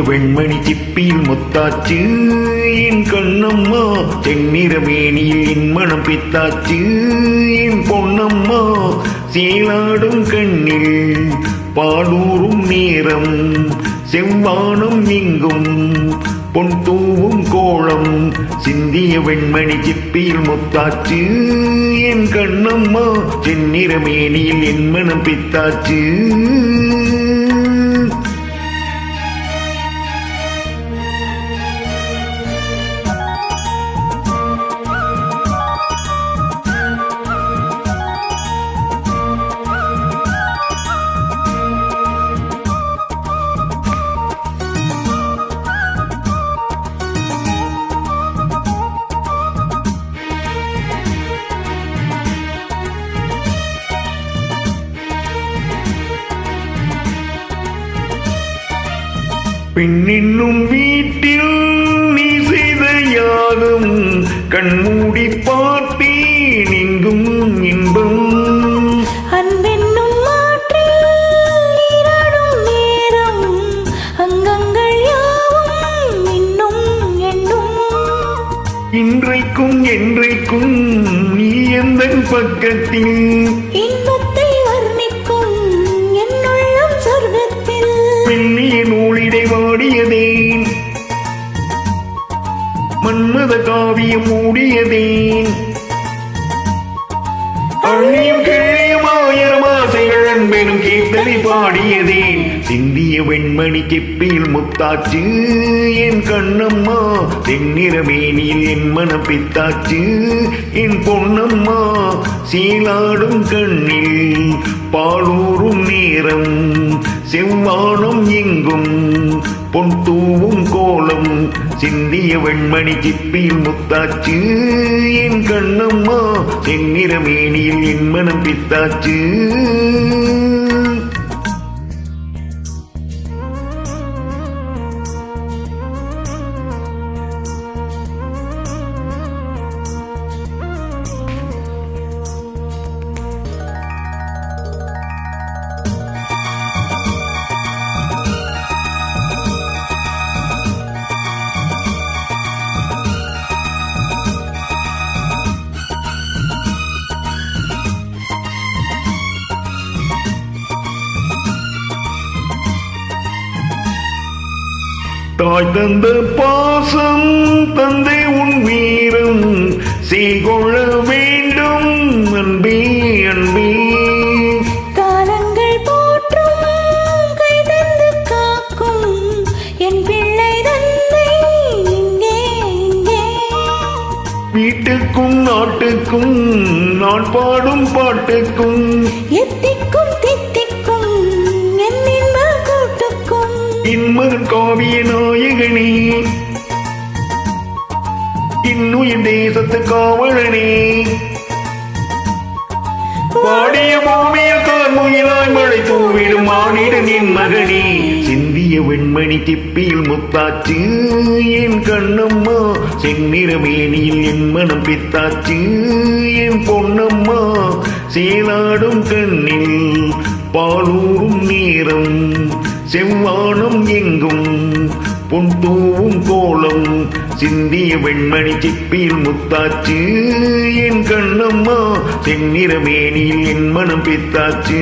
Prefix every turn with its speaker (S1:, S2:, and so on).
S1: வெண்மணி சிப்பியில் முத்தாச்சு என் கண்ணம்மா, செந்நிற மேனியில் என் மனம் பித்தாச்சு என் பொன்னம்மா, சேலாடும் கண்ணில் பாலூரும் நேரம், செவ்வானம் எங்கும் பொன் தூவும் கோலம், சிந்திய வெண்மணி சிப்பியில் முத்தாச்சு என் கண்ணம்மா, செந்நிற மேனியில் என் மனம் பித்தாச்சு. பெண்ணென்னும் வீட்டில் நீ செய்த யாகம், கண்மூடி பார்த்தேன் எங்கும் இன்பம்.
S2: அன்பென்னும் மாற்றில் நீராடும் நேரம், அங்கங்கள் யாவும் இன்னும் எண்ணும்.
S1: இன்றைக்கும் என்றைக்கும் நீ எந்தன் பக்கத்தில்,
S2: இன்பத்தை வர்ணிக்கும் என்னுள்ளம் சொர்க்கத்தில்.
S1: மெல்லிய நூலிடை வாடியதேன், மன்மத காவியம் மூடியதேன், அள்ளியும் கிள்ளியும் ஆயிரம் ஆசைகள் அன்பெனும் கீர்த்தனை பாடியதேன். சிந்திய வெண்மணி சிப்பியில் முத்தாச்சு என் கண்ணம்மா, தென்னிற மேனியில் என் மனம் பித்தாச்சு என் பொன்னம்மா, சீலாடும் கண்ணில் பாலூரும் நேரம், செவ்வானம் எங்கும் பொன் தூவும் கோலம், சிந்திய வெண்மணி சிப்பியில் முத்தாச்சு என் கண்ணம்மா, தென்னிற மேனியில் என் மனம் பித்தாச்சு. தாய் தந்த பாசம் தந்தை உன் வீரம், செய்கொள்ள வேண்டும் அன்பே அன்பே.
S2: காலங்கள் போற்றும் கை தந்து காக்கும் என் பிள்ளை தந்தை இங்கே இங்கே.
S1: வீட்டுக்கும் நாட்டுக்கும் நான் பாடும் பாட்டுக்கும்,
S2: எத்திக்கும் தித்திக்கும் என் இன்ப கூட்டுக்கும்.
S1: இன்மகன் காவிய நாயகனே, இன்னுயிர் தேசத்து காவலனே, பாடிய பூமியில் கார்முகிலாய் மழை தூவிடும் மானிடன் என் மகனே. சிந்திய வெண்மணி சிப்பியில் முத்தாச்சு என் கண்ணம்மா, செந்நிற மேனியில் என் மனம் பித்தாச்சு என் பொன்னம்மா, சேலாடும் கண்ணில் பாலூரும் நேரம், செவ்வானம் எங்கும் பொன் தூவும் கோலம், சிந்திய வெண்மணி சிப்பியில் முத்தாச்சு என் கண்ணம்மா, செந்நிற மேனியில் என் மனம் பித்தாச்சு.